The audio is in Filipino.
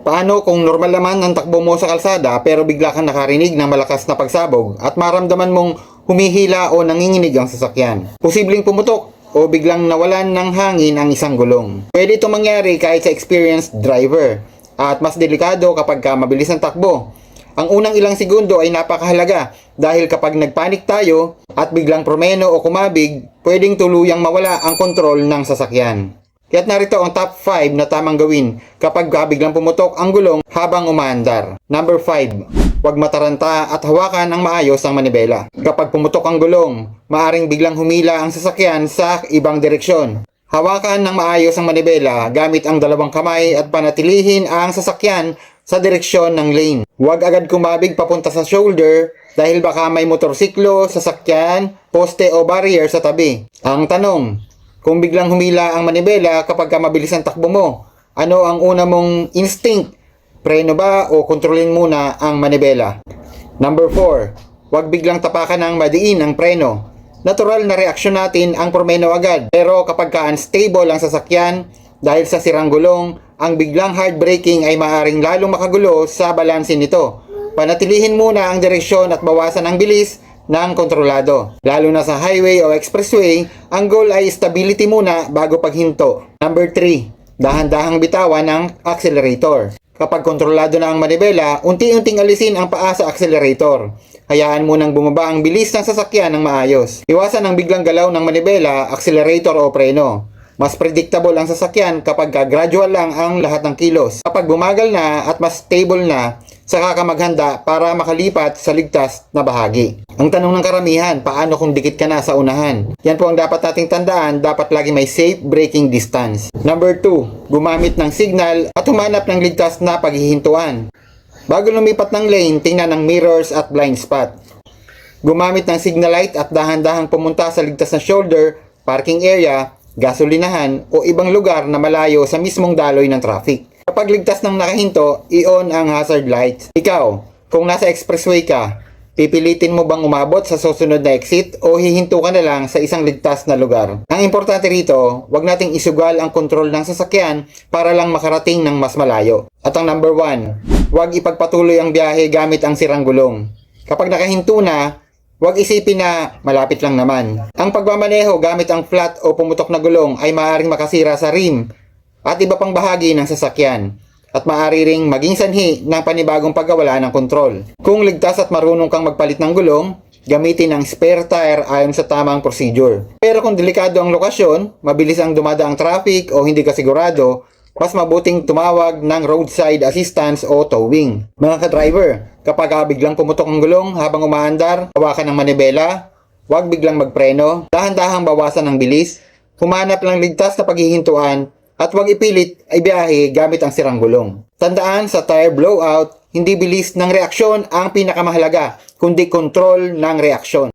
Paano kung normal naman ang takbo mo sa kalsada pero bigla kang nakarinig ng malakas na pagsabog at maramdaman mong humihila o nanginginig ang sasakyan? Posibleng pumutok o biglang nawalan ng hangin ang isang gulong. Pwede itong mangyari kahit sa experienced driver at mas delikado kapag mabilis ang takbo. Ang unang ilang segundo ay napakahalaga dahil kapag nagpanik tayo at biglang promeno o kumabig, pwedeng tuluyang mawala ang kontrol ng sasakyan. Kaya't narito ang top 5 na tamang gawin kapag biglang pumutok ang gulong habang umaandar. Number 5. Huwag mataranta at hawakan ng maayos ang manibela. Kapag pumutok ang gulong, maaring biglang humila ang sasakyan sa ibang direksyon. Hawakan ng maayos ang manibela gamit ang dalawang kamay at panatilihin ang sasakyan sa direksyon ng lane. Huwag agad kumabig papunta sa shoulder dahil baka may motorsiklo, sasakyan, poste o barrier sa tabi. Ang tanong, kung biglang humila ang manibela kapag mabilis ang takbo mo, ano ang una mong instinct? Preno ba o kontrolin muna ang manibela? Number 4. Huwag biglang tapakan ng madiin ang preno. Natural na reaksyon natin ang promeno agad. Pero kapag unstable ang sasakyan dahil sa sirang gulong, ang biglang hard braking ay maaaring lalong makagulo sa balansin nito. Panatilihin muna ang direksyon at bawasan ang bilis ng kontrolado. Lalo na sa highway o expressway, ang goal ay stability muna bago paghinto. Number 3. Dahan-dahang bitawan ng accelerator. Kapag kontrolado na ang manibela, unti-unting alisin ang paa sa accelerator. Hayaan munang bumaba ang bilis ng sasakyan ng maayos. Iwasan ang biglang galaw ng manibela, accelerator o preno. Mas predictable ang sasakyan kapag gradual lang ang lahat ng kilos. Kapag bumagal na at mas stable na, saka ka maghanda para makalipat sa ligtas na bahagi. Ang tanong ng karamihan, paano kung dikit ka na sa unahan? Yan po ang dapat nating tandaan, dapat lagi may safe braking distance. Number 2, gumamit ng signal at humanap ng ligtas na paghihintuan. Bago lumipat ng lane, tingnan ang mirrors at blind spot. Gumamit ng signal light at dahan-dahang pumunta sa ligtas na shoulder, parking area, gasolinahan o ibang lugar na malayo sa mismong daloy ng traffic. Kapag ligtas ng nakahinto, i-on ang hazard lights. Ikaw, kung nasa expressway ka, pipilitin mo bang umabot sa susunod na exit o hihinto ka na lang sa isang ligtas na lugar? Ang importante rito, wag nating isugal ang kontrol ng sasakyan para lang makarating ng mas malayo. At ang number 1, wag ipagpatuloy ang biyahe gamit ang sirang gulong. Kapag nakahinto na, wag isipin na malapit lang naman. Ang pagmamaneho gamit ang flat o pumutok na gulong ay maaaring makasira sa rim at iba pang bahagi ng sasakyan at maaari ring maging sanhi ng panibagong pagkawala ng kontrol. Kung ligtas at marunong kang magpalit ng gulong, gamitin ang spare tire ayon sa tamang procedure. Pero kung delikado ang lokasyon, mabilis ang dumadaang traffic o hindi ka sigurado, mas mabuting tumawag ng roadside assistance o towing. Mga ka-driver, kapag biglang pumutok ang gulong habang umaandar, hawakan ng manibela, huwag biglang magpreno, dahan-dahang bawasan ang bilis, humanap ng ligtas na paghihintuan, at huwag ipilit ay biyahe gamit ang sirang gulong. Tandaan, sa tire blowout, hindi bilis ng reaksyon ang pinakamahalaga, kundi kontrol ng reaksyon.